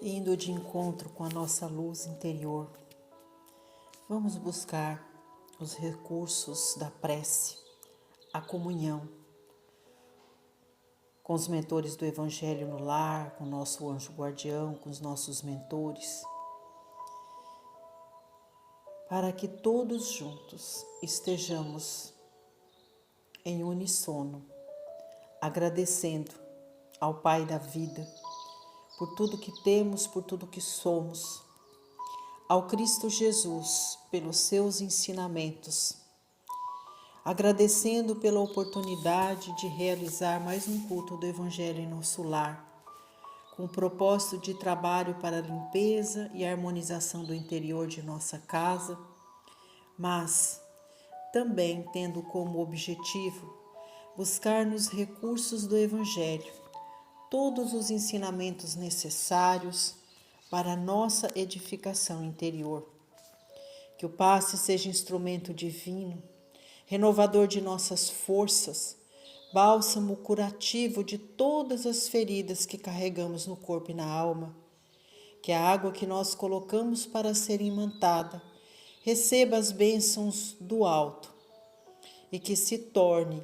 indo de encontro com a nossa luz interior. Vamos buscar os recursos da prece, a comunhão com os mentores do Evangelho no lar, com o nosso anjo guardião, com os nossos mentores, para que todos juntos estejamos em uníssono, agradecendo ao Pai da vida por tudo que temos, por tudo que somos, ao Cristo Jesus pelos seus ensinamentos, agradecendo pela oportunidade de realizar mais um culto do Evangelho em nosso lar, com o propósito de trabalho para a limpeza e harmonização do interior de nossa casa, mas também tendo como objetivo buscar nos recursos do Evangelho todos os ensinamentos necessários para a nossa edificação interior. Que o passe seja instrumento divino, renovador de nossas forças, bálsamo curativo de todas as feridas que carregamos no corpo e na alma. Que a água que nós colocamos para ser imantada receba as bênçãos do alto e que se torne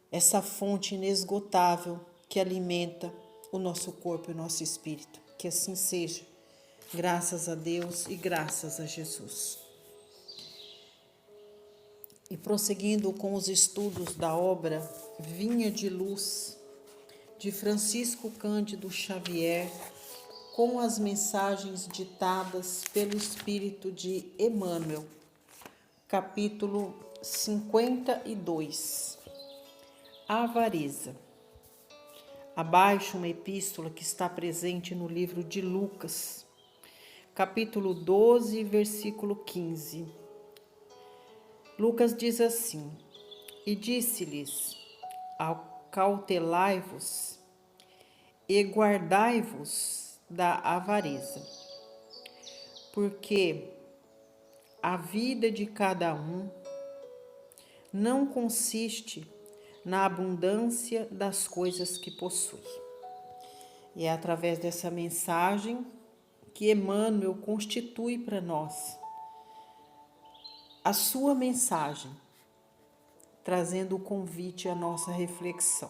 essa fonte inesgotável que alimenta o nosso corpo e o nosso espírito. Que assim seja, graças a Deus e graças a Jesus. E prosseguindo com os estudos da obra Vinha de Luz, de Francisco Cândido Xavier, com as mensagens ditadas pelo Espírito de Emmanuel, capítulo 52, A Avareza. Abaixo uma epístola que está presente no livro de Lucas, capítulo 12, versículo 15. Lucas diz assim: E disse-lhes: Acautelai-vos e guardai-vos da avareza, porque a vida de cada um não consiste na abundância das coisas que possui. E é através dessa mensagem que Emmanuel constitui para nós a sua mensagem, trazendo o convite à nossa reflexão.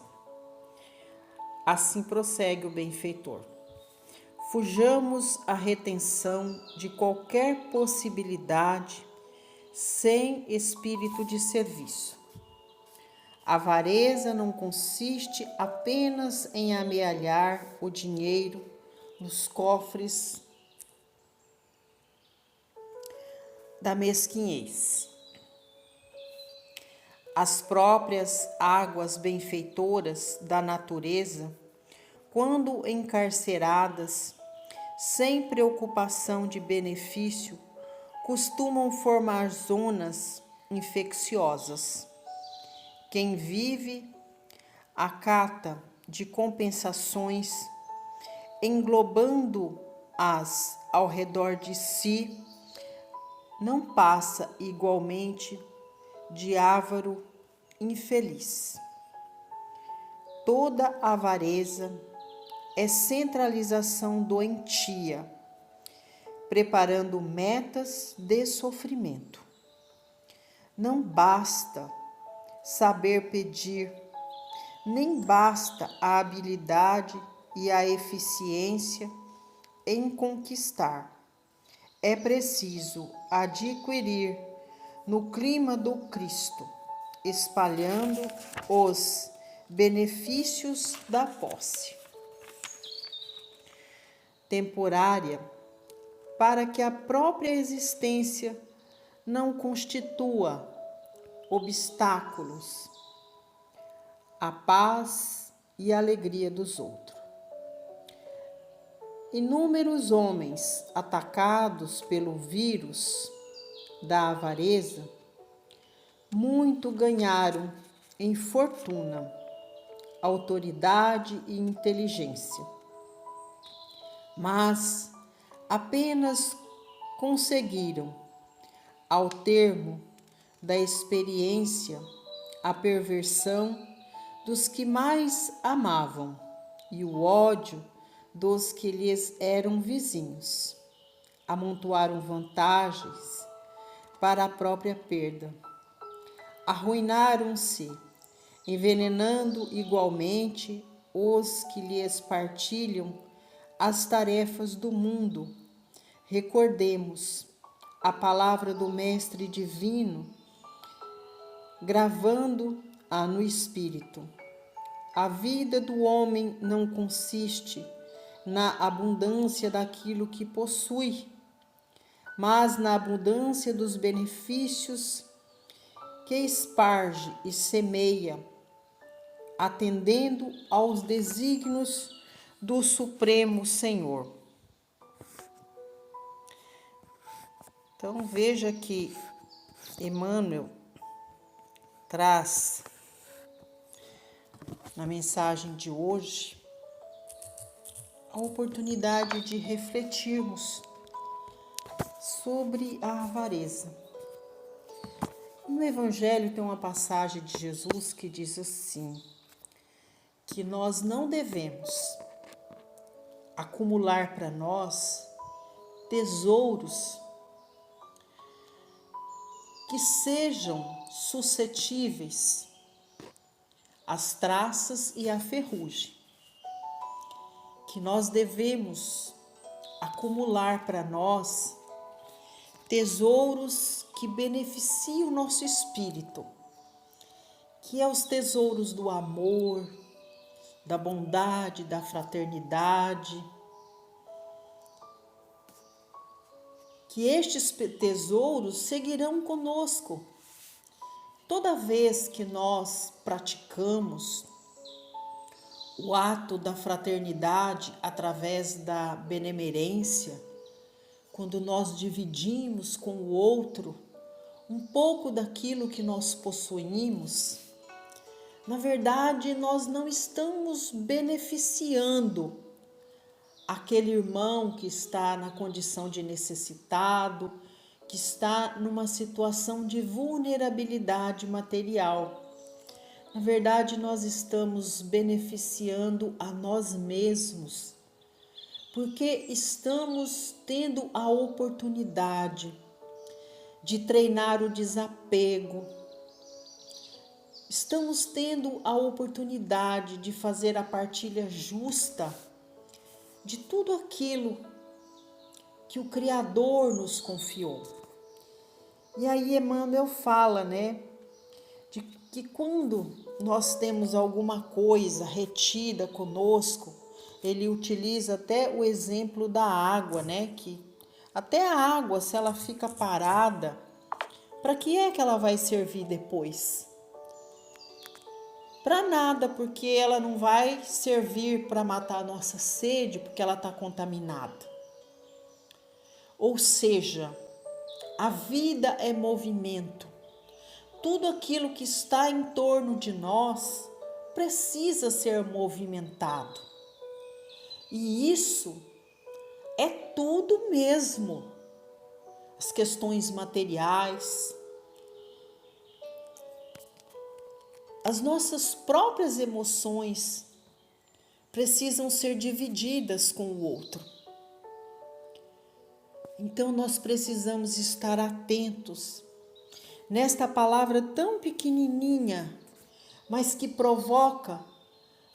Assim prossegue o benfeitor: Fujamos à retenção de qualquer possibilidade sem espírito de serviço. A avareza não consiste apenas em amealhar o dinheiro nos cofres da mesquinhez. As próprias águas benfeitoras da natureza, quando encarceradas, sem preocupação de benefício, costumam formar zonas infecciosas. Quem vive à cata de compensações, englobando-as ao redor de si, não passa igualmente de avaro infeliz. Toda avareza é centralização doentia, preparando metas de sofrimento. Não basta saber pedir, nem basta a habilidade e a eficiência em conquistar. É preciso adquirir no clima do Cristo, espalhando os benefícios da posse temporária, para que a própria existência não constitua obstáculos à paz e à alegria dos outros. Inúmeros homens atacados pelo vírus da avareza muito ganharam em fortuna, autoridade e inteligência, mas apenas conseguiram, ao termo da experiência, a perversão dos que mais amavam e o ódio dos que lhes eram vizinhos. Amontoaram vantagens para a própria perda. Arruinaram-se, envenenando igualmente os que lhes partilham as tarefas do mundo. Recordemos a palavra do Mestre Divino, gravando-a no espírito. A vida do homem não consiste na abundância daquilo que possui, mas na abundância dos benefícios que esparge e semeia, atendendo aos desígnios do Supremo Senhor. Então veja que Emmanuel traz na mensagem de hoje a oportunidade de refletirmos sobre a avareza. No Evangelho tem uma passagem de Jesus que diz assim, que nós não devemos acumular para nós tesouros que sejam suscetíveis às traças e à ferrugem, que nós devemos acumular para nós tesouros que beneficiam o nosso espírito, que é os tesouros do amor, da bondade, da fraternidade, que estes tesouros seguirão conosco. Toda vez que nós praticamos o ato da fraternidade através da benemerência, quando nós dividimos com o outro um pouco daquilo que nós possuímos, na verdade nós não estamos beneficiando aquele irmão que está na condição de necessitado, que está numa situação de vulnerabilidade material. Na verdade, nós estamos beneficiando a nós mesmos, porque estamos tendo a oportunidade de treinar o desapego, estamos tendo a oportunidade de fazer a partilha justa de tudo aquilo que o Criador nos confiou. E aí Emmanuel fala, de que quando nós temos alguma coisa retida conosco, ele utiliza até o exemplo da água, que até a água, se ela fica parada, para que é que ela vai servir depois? Para nada, porque ela não vai servir para matar a nossa sede, porque ela está contaminada. Ou seja, a vida é movimento. Tudo aquilo que está em torno de nós precisa ser movimentado. E isso é tudo mesmo. As questões materiais, as nossas próprias emoções precisam ser divididas com o outro. Então nós precisamos estar atentos nesta palavra tão pequenininha, mas que provoca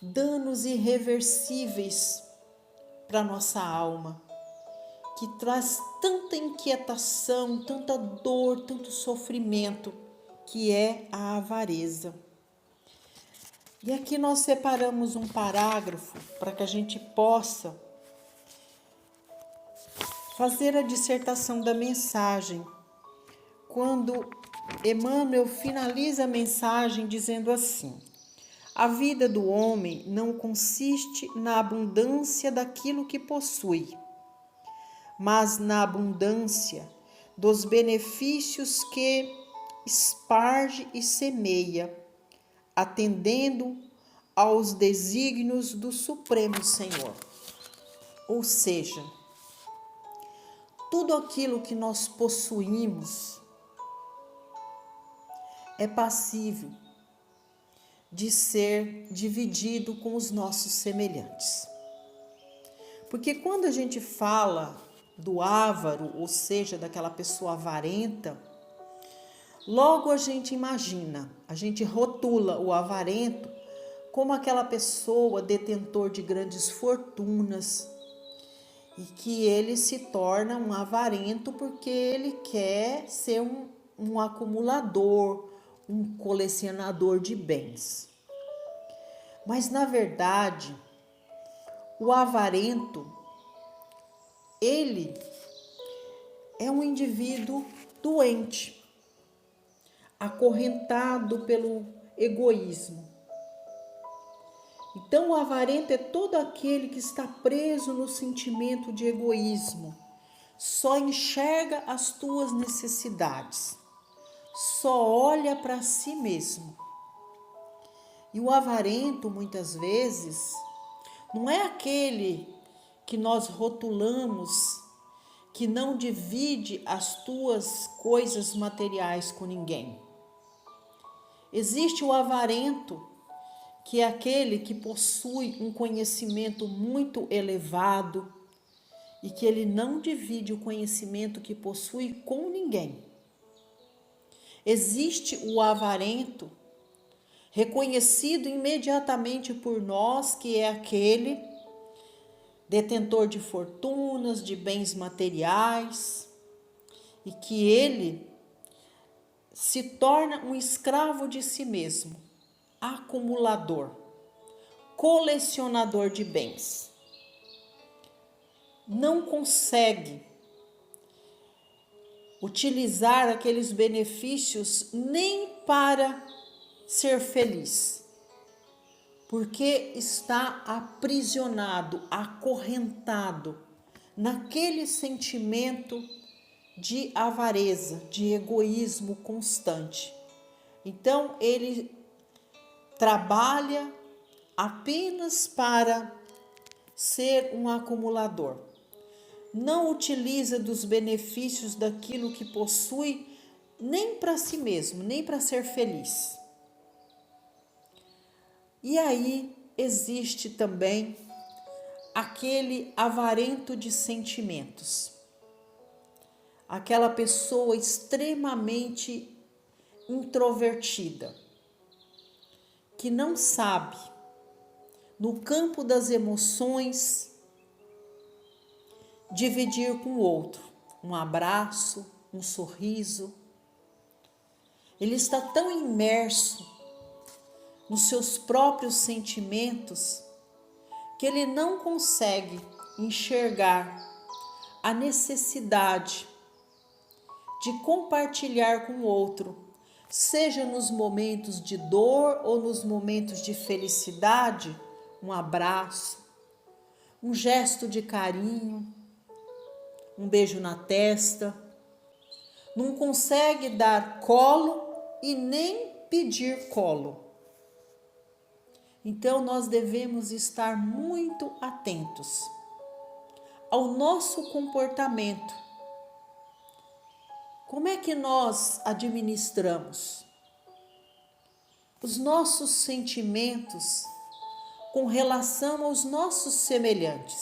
danos irreversíveis para a nossa alma, que traz tanta inquietação, tanta dor, tanto sofrimento, que é a avareza. E aqui nós separamos um parágrafo para que a gente possa fazer a dissertação da mensagem, quando Emmanuel finaliza a mensagem dizendo assim: a vida do homem não consiste na abundância daquilo que possui, mas na abundância dos benefícios que esparge e semeia, atendendo aos desígnios do Supremo Senhor. Ou seja, tudo aquilo que nós possuímos é passível de ser dividido com os nossos semelhantes. Porque quando a gente fala do avaro, ou seja, daquela pessoa avarenta, logo a gente imagina, a gente rotula o avarento como aquela pessoa detentor de grandes fortunas e que ele se torna um avarento porque ele quer ser um acumulador, um colecionador de bens. Mas na verdade, o avarento, ele é um indivíduo doente, acorrentado pelo egoísmo. Então, o avarento é todo aquele que está preso no sentimento de egoísmo, só enxerga as tuas necessidades, só olha para si mesmo. E o avarento, muitas vezes, não é aquele que nós rotulamos, que não divide as tuas coisas materiais com ninguém. Existe o avarento, que é aquele que possui um conhecimento muito elevado e que ele não divide o conhecimento que possui com ninguém. Existe o avarento, reconhecido imediatamente por nós, que é aquele detentor de fortunas, de bens materiais, e que ele se torna um escravo de si mesmo, acumulador, colecionador de bens. Não consegue utilizar aqueles benefícios nem para ser feliz, porque está aprisionado, acorrentado naquele sentimento de avareza, de egoísmo constante. Então ele trabalha apenas para ser um acumulador. Não utiliza dos benefícios daquilo que possui nem para si mesmo, nem para ser feliz. E aí existe também aquele avarento de sentimentos. Aquela pessoa extremamente introvertida, que não sabe, no campo das emoções, dividir com o outro um abraço, um sorriso. Ele está tão imerso nos seus próprios sentimentos que ele não consegue enxergar a necessidade de compartilhar com o outro, seja nos momentos de dor ou nos momentos de felicidade, um abraço, um gesto de carinho, um beijo na testa. Não consegue dar colo e nem pedir colo. Então nós devemos estar muito atentos ao nosso comportamento. Como é que nós administramos os nossos sentimentos com relação aos nossos semelhantes?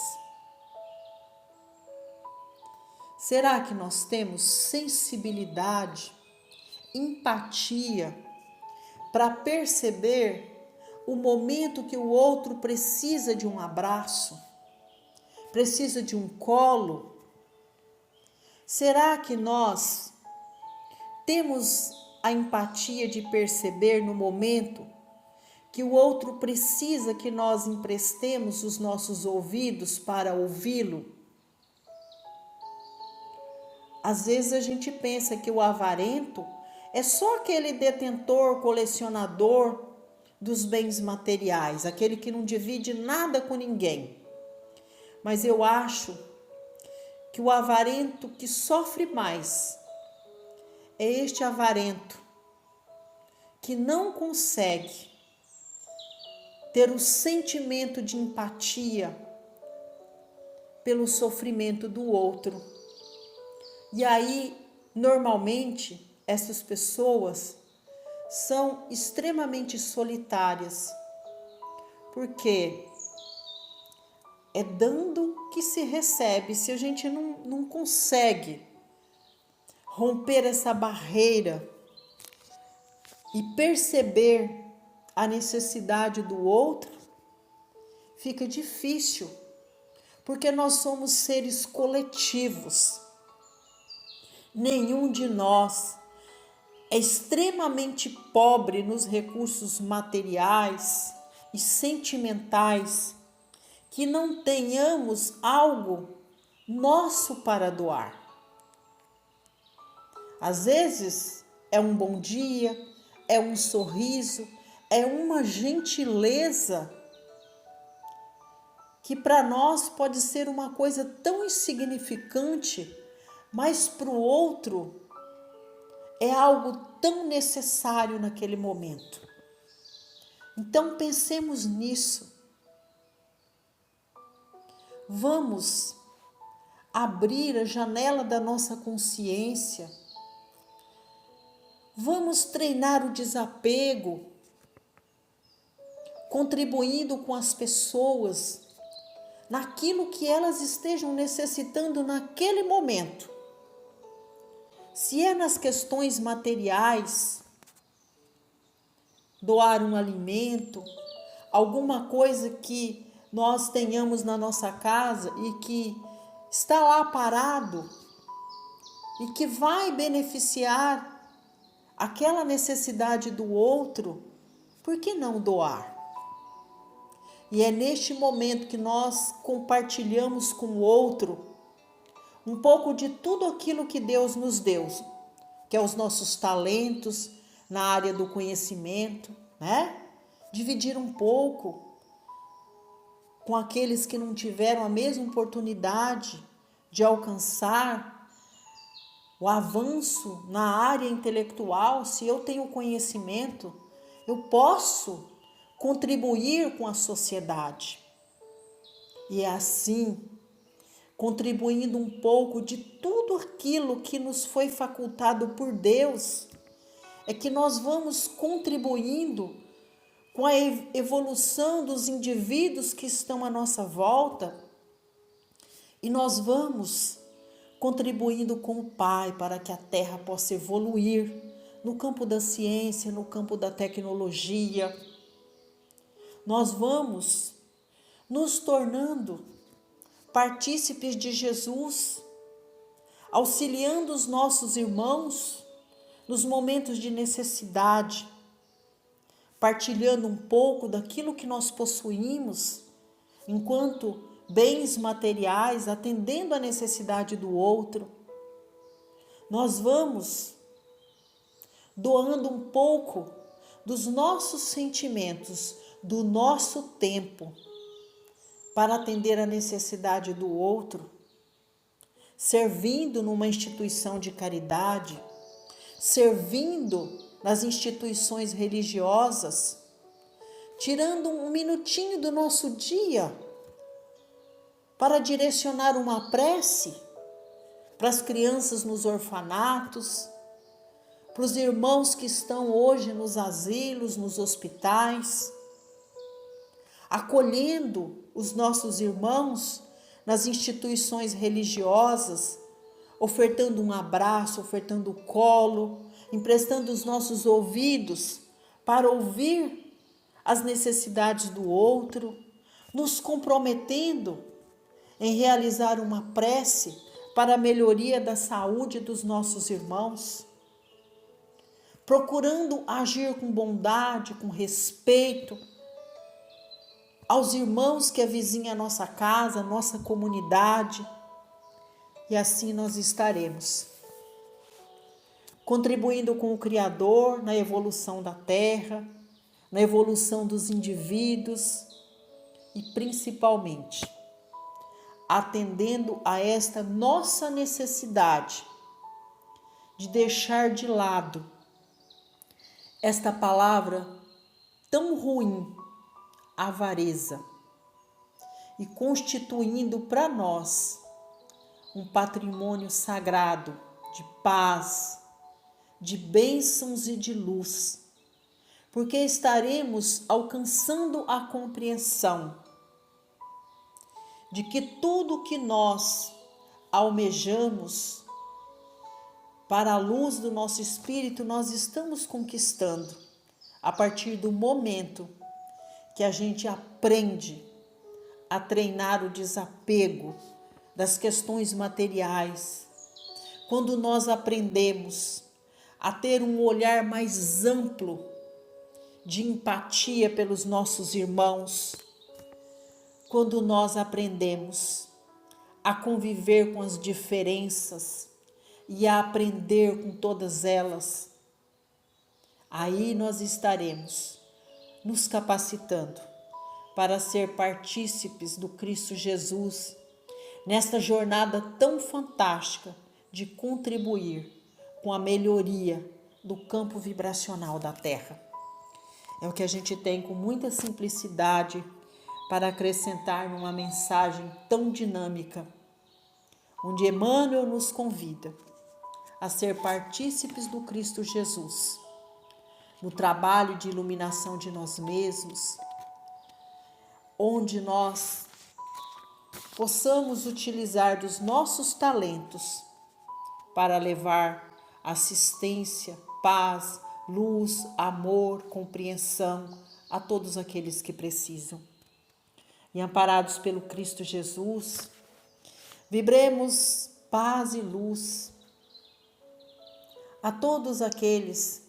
Será que nós temos sensibilidade, empatia para perceber o momento que o outro precisa de um abraço, precisa de um colo? Será que nós temos a empatia de perceber no momento que o outro precisa que nós emprestemos os nossos ouvidos para ouvi-lo? Às vezes a gente pensa que o avarento é só aquele detentor, colecionador dos bens materiais, aquele que não divide nada com ninguém. Mas eu acho que o avarento que sofre mais é este avarento que não consegue ter o sentimento de empatia pelo sofrimento do outro. E aí, normalmente, essas pessoas são extremamente solitárias, porque É dando que se recebe. Se a gente não consegue romper essa barreira e perceber a necessidade do outro, fica difícil, porque nós somos seres coletivos. Nenhum de nós é extremamente pobre nos recursos materiais e sentimentais que não tenhamos algo nosso para doar. Às vezes é um bom dia, é um sorriso, é uma gentileza que para nós pode ser uma coisa tão insignificante, mas para o outro é algo tão necessário naquele momento. Então pensemos nisso. Vamos abrir a janela da nossa consciência. Vamos treinar o desapego, contribuindo com as pessoas naquilo que elas estejam necessitando naquele momento. Se é nas questões materiais, doar um alimento, alguma coisa que nós tenhamos na nossa casa e que está lá parado e que vai beneficiar aquela necessidade do outro, por que não doar? E é neste momento que nós compartilhamos com o outro um pouco de tudo aquilo que Deus nos deu, que é os nossos talentos na área do conhecimento, né? Dividir um pouco com aqueles que não tiveram a mesma oportunidade de alcançar o avanço na área intelectual. Se eu tenho conhecimento, eu posso contribuir com a sociedade. E é assim, contribuindo um pouco de tudo aquilo que nos foi facultado por Deus, é que nós vamos contribuindo com a evolução dos indivíduos que estão à nossa volta, e nós vamos contribuindo com o Pai para que a Terra possa evoluir no campo da ciência, no campo da tecnologia. Nós vamos nos tornando partícipes de Jesus, auxiliando os nossos irmãos nos momentos de necessidade, partilhando um pouco daquilo que nós possuímos, enquanto bens materiais, atendendo à necessidade do outro. Nós vamos doando um pouco dos nossos sentimentos, do nosso tempo, para atender à necessidade do outro, servindo numa instituição de caridade, servindo nas instituições religiosas, tirando um minutinho do nosso dia para direcionar uma prece para as crianças nos orfanatos, para os irmãos que estão hoje nos asilos, nos hospitais, acolhendo os nossos irmãos nas instituições religiosas, ofertando um abraço, ofertando o colo, emprestando os nossos ouvidos para ouvir as necessidades do outro, nos comprometendo em realizar uma prece para a melhoria da saúde dos nossos irmãos, procurando agir com bondade, com respeito aos irmãos que avizinham a nossa casa, a nossa comunidade, e assim nós estaremos contribuindo com o Criador na evolução da Terra, na evolução dos indivíduos e principalmente atendendo a esta nossa necessidade de deixar de lado esta palavra tão ruim, avareza, e constituindo para nós um patrimônio sagrado de paz, de bênçãos e de luz, porque estaremos alcançando a compreensão de que tudo que nós almejamos para a luz do nosso espírito, nós estamos conquistando a partir do momento que a gente aprende a treinar o desapego das questões materiais. Quando nós aprendemos a ter um olhar mais amplo de empatia pelos nossos irmãos, quando nós aprendemos a conviver com as diferenças e a aprender com todas elas, aí nós estaremos nos capacitando para ser partícipes do Cristo Jesus nesta jornada tão fantástica de contribuir com a melhoria do campo vibracional da Terra. É o que a gente tem com muita simplicidade para acrescentar numa mensagem tão dinâmica, onde Emmanuel nos convida a ser partícipes do Cristo Jesus, no trabalho de iluminação de nós mesmos, onde nós possamos utilizar dos nossos talentos para levar assistência, paz, luz, amor, compreensão a todos aqueles que precisam. E amparados pelo Cristo Jesus, vibremos paz e luz a todos aqueles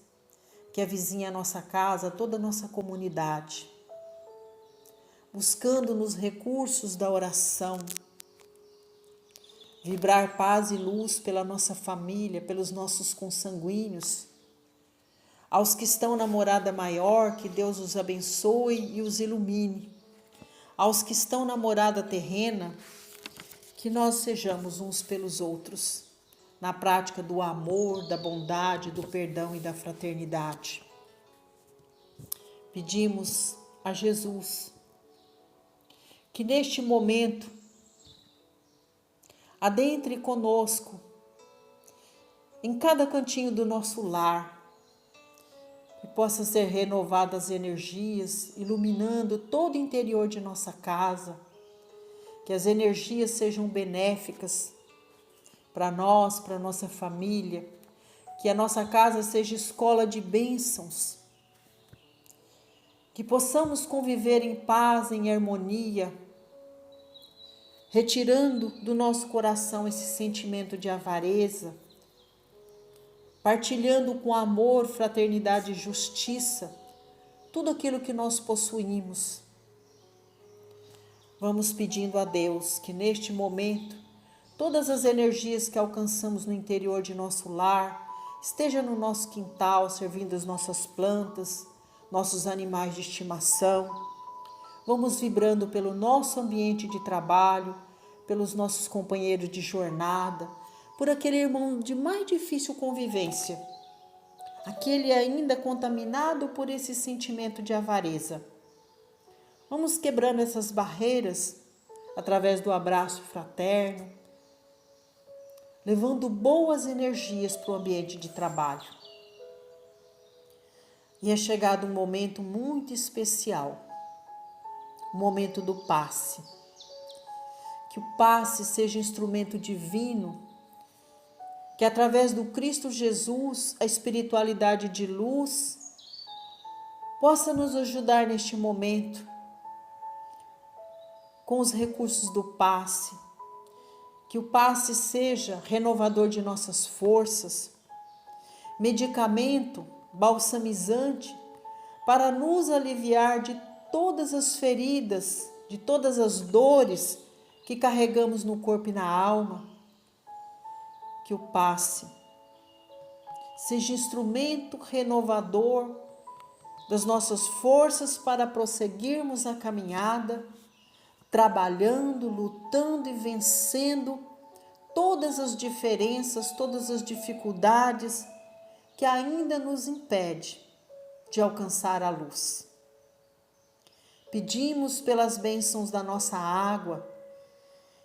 que avizinham a nossa casa, a toda a nossa comunidade, buscando nos recursos da oração, vibrar paz e luz pela nossa família, pelos nossos consanguíneos. Aos que estão na morada maior, que Deus os abençoe e os ilumine. Aos que estão na morada terrena, que nós sejamos uns pelos outros, na prática do amor, da bondade, do perdão e da fraternidade. Pedimos a Jesus que neste momento adentre conosco em cada cantinho do nosso lar, que possa ser renovadas as energias, iluminando todo o interior de nossa casa, que as energias sejam benéficas para nós, para nossa família, que a nossa casa seja escola de bênçãos, que possamos conviver em paz, em harmonia, retirando do nosso coração esse sentimento de avareza, partilhando com amor, fraternidade e justiça tudo aquilo que nós possuímos. Vamos pedindo a Deus que neste momento todas as energias que alcançamos no interior de nosso lar esteja no nosso quintal, servindo as nossas plantas, nossos animais de estimação. Vamos vibrando pelo nosso ambiente de trabalho, pelos nossos companheiros de jornada, por aquele irmão de mais difícil convivência, aquele ainda contaminado por esse sentimento de avareza. Vamos quebrando essas barreiras através do abraço fraterno, levando boas energias para o ambiente de trabalho. E é chegado um momento muito especial, o momento do passe. Que o passe seja instrumento divino, que através do Cristo Jesus, a espiritualidade de luz, possa nos ajudar neste momento, com os recursos do passe. Que o passe seja renovador de nossas forças, medicamento balsamizante para nos aliviar de todas as feridas, de todas as dores que carregamos no corpo e na alma. Que o passe seja instrumento renovador das nossas forças para prosseguirmos a caminhada, trabalhando, lutando e vencendo todas as diferenças, todas as dificuldades que ainda nos impede de alcançar a luz. Pedimos pelas bênçãos da nossa água,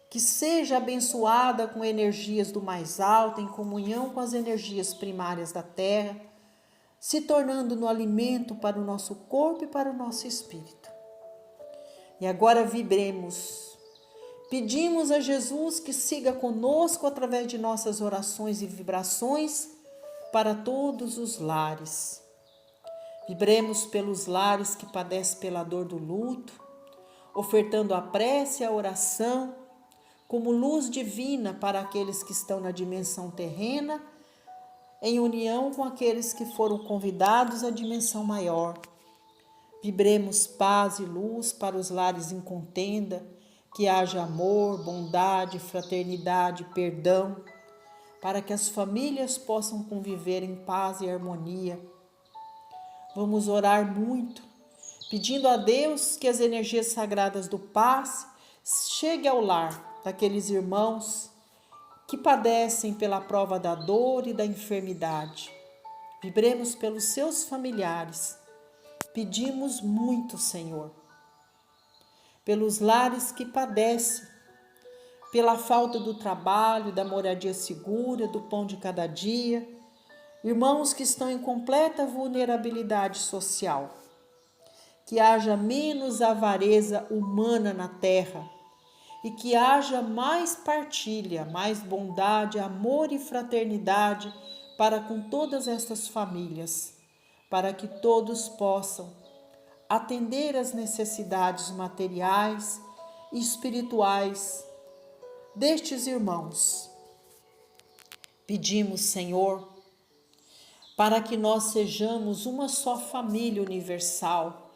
que seja abençoada com energias do mais alto, em comunhão com as energias primárias da terra, se tornando no alimento para o nosso corpo e para o nosso espírito. E agora vibremos Pedimos a Jesus que siga conosco através de nossas orações e vibrações para todos os lares. Vibremos pelos lares que padecem pela dor do luto, ofertando a prece e a oração como luz divina para aqueles que estão na dimensão terrena, em união com aqueles que foram convidados à dimensão maior. Vibremos paz e luz para os lares em contenda, que haja amor, bondade, fraternidade, perdão, para que as famílias possam conviver em paz e harmonia. Vamos orar muito, pedindo a Deus que as energias sagradas do passe cheguem ao lar daqueles irmãos que padecem pela prova da dor e da enfermidade. Vibremos pelos seus familiares. Pedimos muito, Senhor, pelos lares que padecem, pela falta do trabalho, da moradia segura, do pão de cada dia, irmãos que estão em completa vulnerabilidade social, que haja menos avareza humana na terra e que haja mais partilha, mais bondade, amor e fraternidade para com todas estas famílias, para que todos possam atender às necessidades materiais e espirituais destes irmãos. Pedimos, Senhor, para que nós sejamos uma só família universal,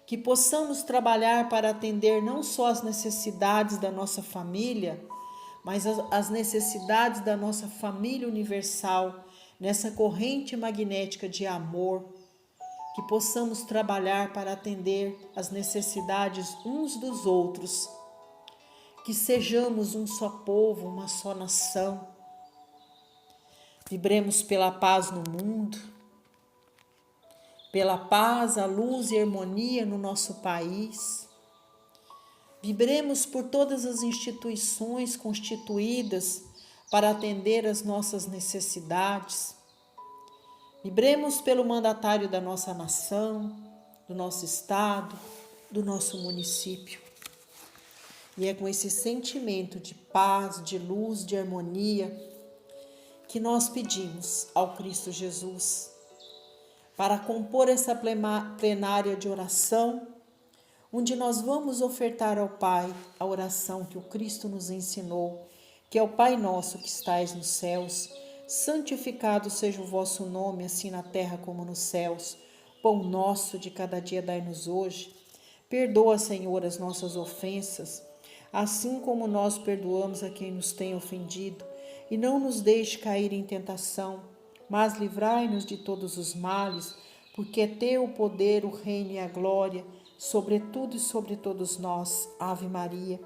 que possamos trabalhar para atender não só as necessidades da nossa família, mas as necessidades da nossa família universal, nessa corrente magnética de amor, que possamos trabalhar para atender as necessidades uns dos outros, que sejamos um só povo, uma só nação. Vibremos pela paz no mundo, pela paz, a luz e a harmonia no nosso país. Vibremos por todas as instituições constituídas para atender às nossas necessidades. Vibremos pelo mandatário da nossa nação, do nosso estado, do nosso município. E é com esse sentimento de paz, de luz, de harmonia, que nós pedimos ao Cristo Jesus para compor essa plenária de oração, onde nós vamos ofertar ao Pai a oração que o Cristo nos ensinou, que é o Pai nosso que estais nos céus, santificado seja o vosso nome, assim na terra como nos céus. Pão nosso de cada dia dai-nos hoje. Perdoa, Senhor, as nossas ofensas, assim como nós perdoamos a quem nos tem ofendido. E não nos deixe cair em tentação, mas livrai-nos de todos os males, porque é teu o poder, o reino e a glória, sobre tudo e sobre todos nós. Ave Maria,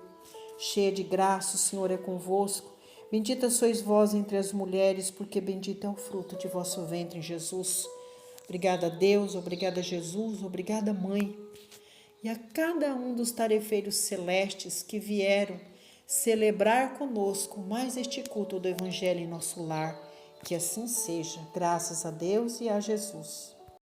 cheia de graça, o Senhor é convosco. Bendita sois vós entre as mulheres, porque bendito é o fruto de vosso ventre, Jesus. Obrigada a Deus, obrigada a Jesus, obrigada Mãe. E a cada um dos tarefeiros celestes que vieram celebrar conosco mais este culto do Evangelho em nosso lar. Que assim seja, graças a Deus e a Jesus.